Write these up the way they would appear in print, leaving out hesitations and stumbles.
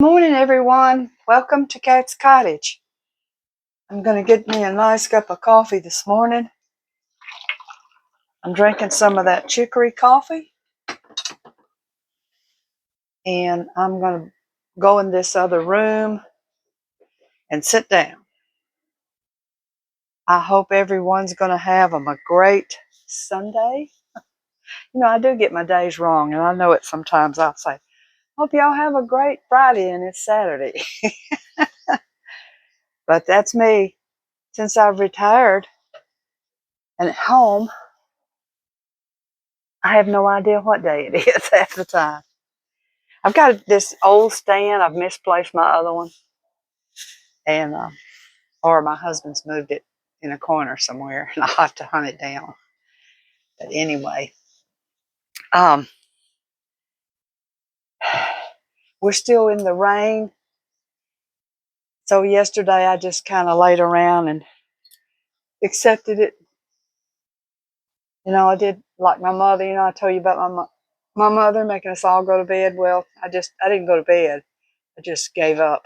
Morning, everyone. Welcome to Cat's Cottage. I'm going to get me a nice cup of coffee this morning. I'm drinking some of that chicory coffee, and I'm going to go in this other room and sit down. I hope everyone's going to have a great Sunday. I do get my days wrong, and I know it sometimes. I'll say, hope y'all have a great Friday, and it's Saturday. But that's me. Since I've retired and at home, I have no idea what day it is half the time. I've got this old stand. I've misplaced my other one, and or my husband's moved it in a corner somewhere, and I'll have to hunt it down. But anyway, um, we're still in the rain. So yesterday I just kind of laid around and accepted it. I did like my mother. I told you about my mother making us all go to bed. Well, I didn't go to bed. I just gave up.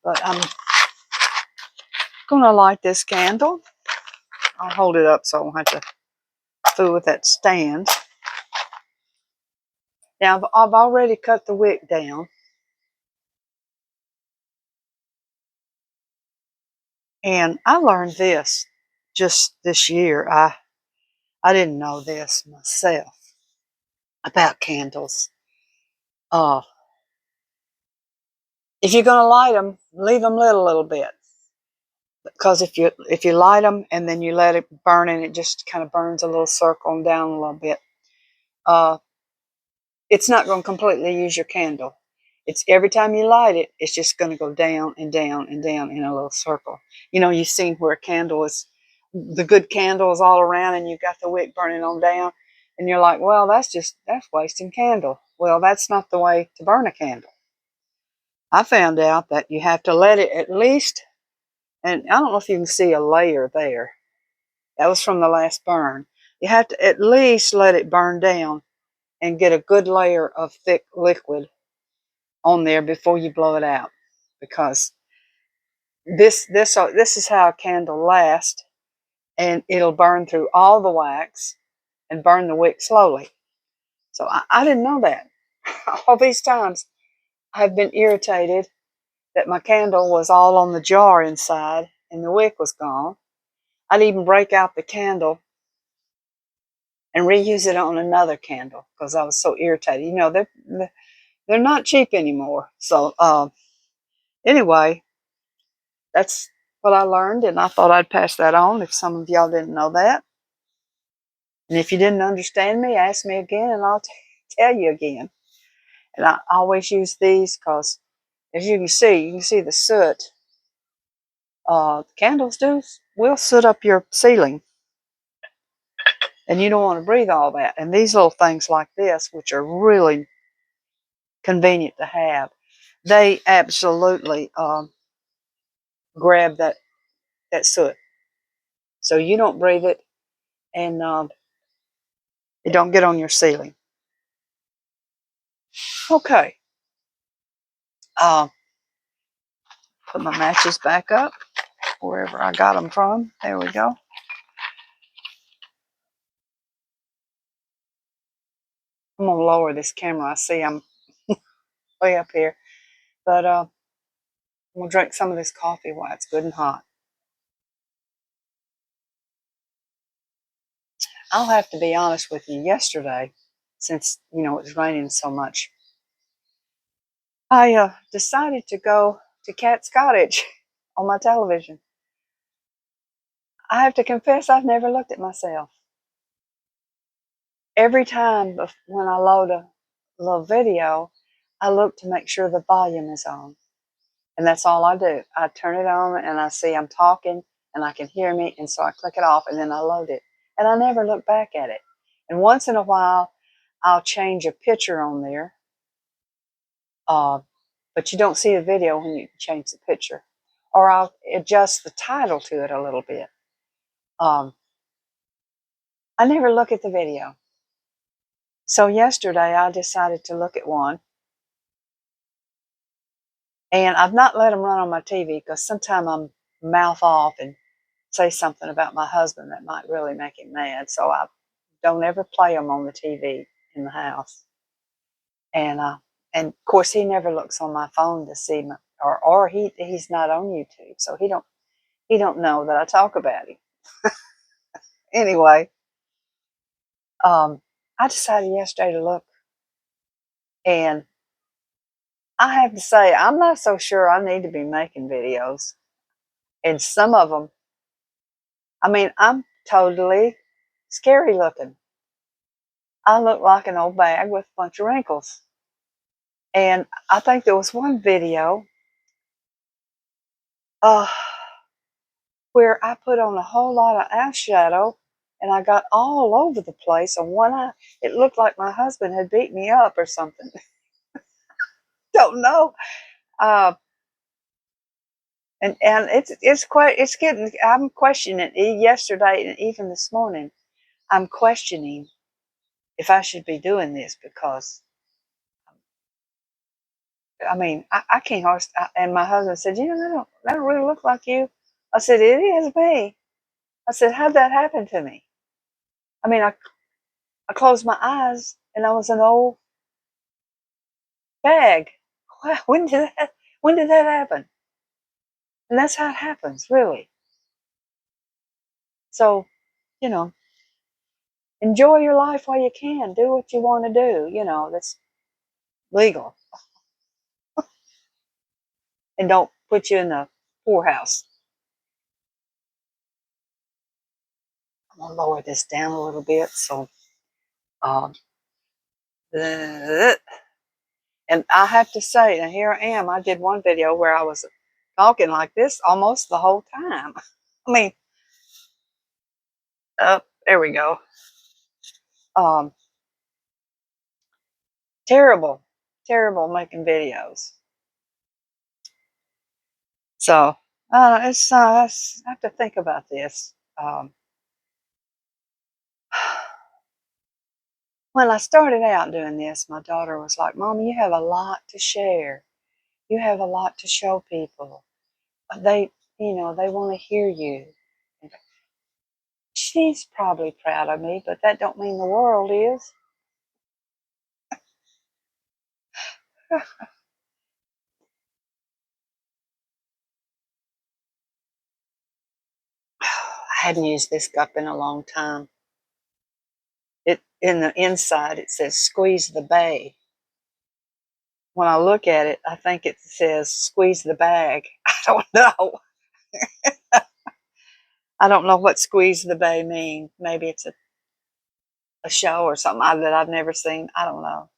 But I'm gonna light this candle. I'll hold it up so I don't have to fool with that stand. Now I've already cut the wick down, and I learned this just this year. I didn't know this myself about candles. Uh, if you're gonna light them, leave them lit a little bit, because if you light them and then you let it burn and it just kind of burns a little circle and down a little bit, uh, it's not going to completely use your candle. It's every time you light it, it's just going to go down and down and down in a little circle. You've seen where a candle is, the good candle is all around and you've got the wick burning on down, and you're like, well, that's wasting candle. Well, that's not the way to burn a candle. I found out that you have to let it at least, and I don't know if you can see a layer there. That was from the last burn. You have to at least let it burn down and get a good layer of thick liquid on there before you blow it out, because this is how a candle lasts, and it'll burn through all the wax and burn the wick slowly. So I didn't know that. All these times I've been irritated that my candle was all on the jar inside and the wick was gone. I'd even break out the candle and reuse it on another candle because I was so irritated. They're not cheap anymore. So anyway, that's what I learned, and I thought I'd pass that on if some of y'all didn't know that. And if you didn't understand me, ask me again, and I'll tell you again. And I always use these because, as you can see the soot. Candles will soot up your ceiling, and you don't want to breathe all that. And these little things like this, which are really convenient to have, they absolutely grab that soot, so you don't breathe it, and it don't get on your ceiling. Okay. Put my matches back up wherever I got them from. There we go. I'm gonna lower this camera. I see I'm way up here, but I'm gonna drink some of this coffee while it's good and hot. I'll have to be honest with you. Yesterday, since it was raining so much, I decided to go to Cat's Cottage on my television. I have to confess, I've never looked at myself. Every time when I load a little video, I look to make sure the volume is on. And that's all I do. I turn it on and I see I'm talking and I can hear me. And so I click it off and then I load it. And I never look back at it. And once in a while, I'll change a picture on there. But you don't see the video when you change the picture. Or I'll adjust the title to it a little bit. I never look at the video. So yesterday I decided to look at one, and I've not let them run on my TV because sometimes I'm mouth off and say something about my husband that might really make him mad. So I don't ever play them on the TV in the house. And of course he never looks on my phone to see my, or he's not on YouTube, so he don't know that I talk about him. Anyway, I decided yesterday to look, and I have to say I'm not so sure I need to be making videos. And some of them, I mean, I'm totally scary looking. I look like an old bag with a bunch of wrinkles. And I think there was one video uh, where I put on a whole lot of eyeshadow and I got all over the place on one eye. It looked like my husband had beat me up or something. Don't know. Uh, and it's getting. I'm questioning it yesterday and even this morning. I'm questioning if I should be doing this because I mean I can't host. And my husband said, that don't really look like you. I said, it is me. I said, how'd that happen to me? I mean, I closed my eyes and I was an old bag. Wow, when did that happen? And that's how it happens, really. So, you know, enjoy your life while you can. Do what you want to do. That's legal, and don't put you in the poorhouse. I'm gonna lower this down a little bit. So, um, and I have to say, and here I am. I did one video where I was talking like this almost the whole time. I mean, there we go. Um, terrible, terrible making videos. So I have to think about this. When I started out doing this, my daughter was like, "Mom, you have a lot to share. You have a lot to show people. They want to hear you." And she's probably proud of me, but that don't mean the world is. I hadn't used this cup in a long time. It in the inside it says "Squeeze the Bay." When I look at it, I think it says "Squeeze the Bag." I don't know. I don't know what "Squeeze the Bay" means. Maybe it's a show or something that I've never seen. I don't know.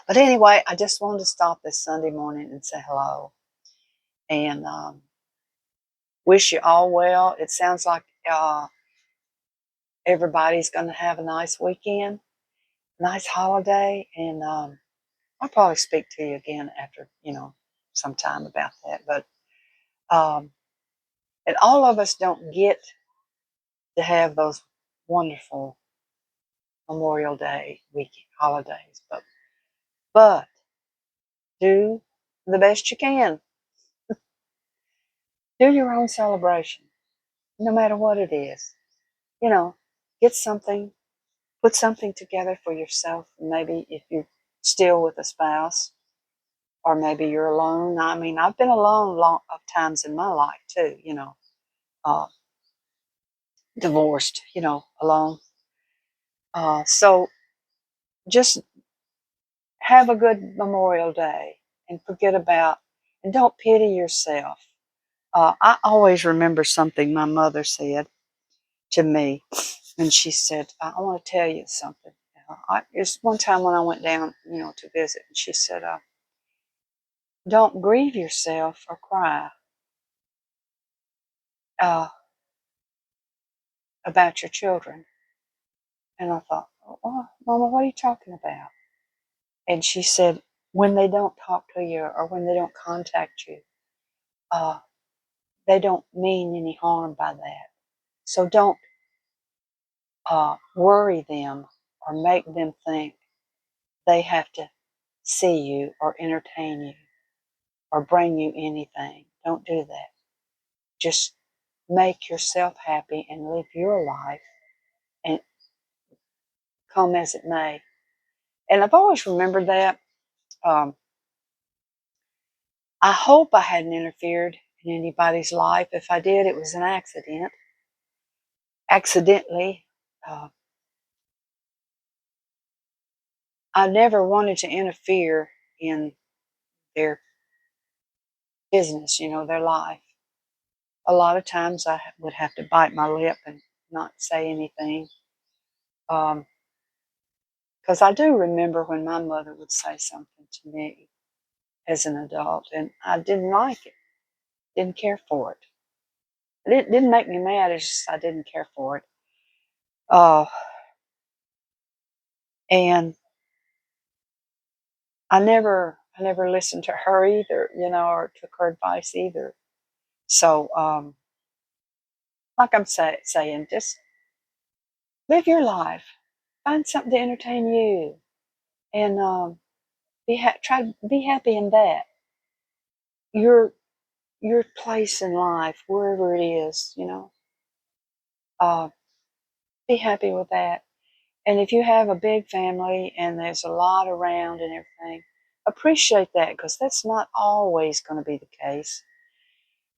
But anyway, I just wanted to stop this Sunday morning and say hello and wish you all well. It sounds like everybody's going to have a nice weekend, nice holiday, and I'll probably speak to you again after, some time about that. But um, and all of us don't get to have those wonderful Memorial Day weekend holidays, but do the best you can. Do your own celebration, no matter what it is. You know, get something, put something together for yourself. Maybe if you're still with a spouse, or maybe you're alone. I mean, I've been alone long of times in my life too. Uh, divorced. Alone. So just have a good Memorial Day and forget about and don't pity yourself. I always remember something my mother said to me, and she said, "I want to tell you something." It's one time when I went down, to visit, and she said, "Don't grieve yourself or cry uh, about your children." And I thought, "Oh, Mama, what are you talking about?" And she said, "When they don't talk to you or when they don't contact you, uh, they don't mean any harm by that. So don't worry them or make them think they have to see you or entertain you or bring you anything. Don't do that. Just make yourself happy and live your life and come as it may. And I've always remembered that. Um, I hope I hadn't interfered in anybody's life. If I did, it was an accident. Accidentally. Uh, I never wanted to interfere in their business, their life. A lot of times I would have to bite my lip and not say anything. Because I do remember when my mother would say something to me as an adult, and I didn't like it, didn't care for it. It didn't make me mad, it's just I didn't care for it. Uh, and I never listened to her either, or took her advice either. So, like I'm saying, just live your life, find something to entertain you, and try to be happy in that. Your your place in life, wherever it is, uh, be happy with that. And if you have a big family and there's a lot around and everything, appreciate that because that's not always going to be the case.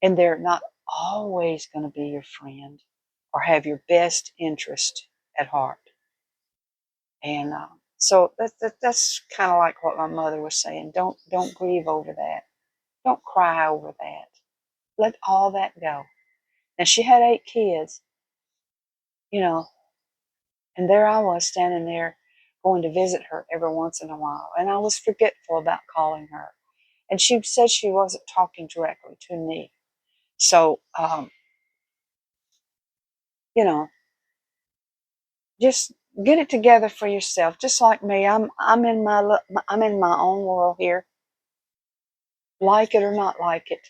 And they're not always going to be your friend or have your best interest at heart. And so that's kind of like what my mother was saying. Don't grieve over that. Don't cry over that. Let all that go. Now she had 8 kids, you know, and there I was standing there going to visit her every once in a while, and I was forgetful about calling her. And she said she wasn't talking directly to me. So, you know, just get it together for yourself. Just like me, I'm in my own world here. Like it or not like it,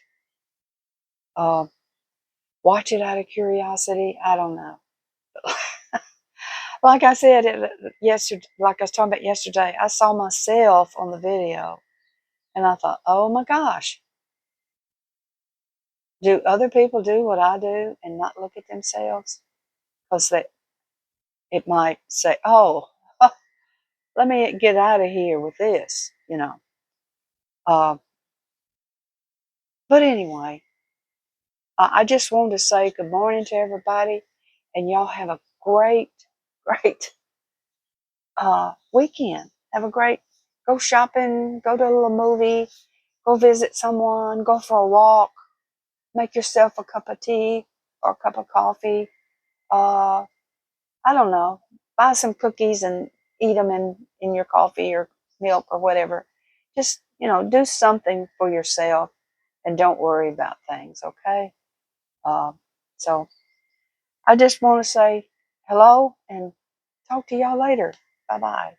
uh, watch it out of curiosity. I don't know. Like I said yesterday, like I was talking about yesterday, I saw myself on the video, and I thought, oh my gosh, do other people do what I do and not look at themselves? Because it might say, oh, let me get out of here with this. Uh, but anyway, I just wanted to say good morning to everybody, and y'all have a great, great weekend. Have a great, go shopping, go to a little movie, go visit someone, go for a walk, make yourself a cup of tea or a cup of coffee. Uh, I don't know, buy some cookies and eat them in your coffee or milk or whatever. Just, do something for yourself and don't worry about things, okay? Uh, so I just want to say hello and talk to y'all later. Bye bye.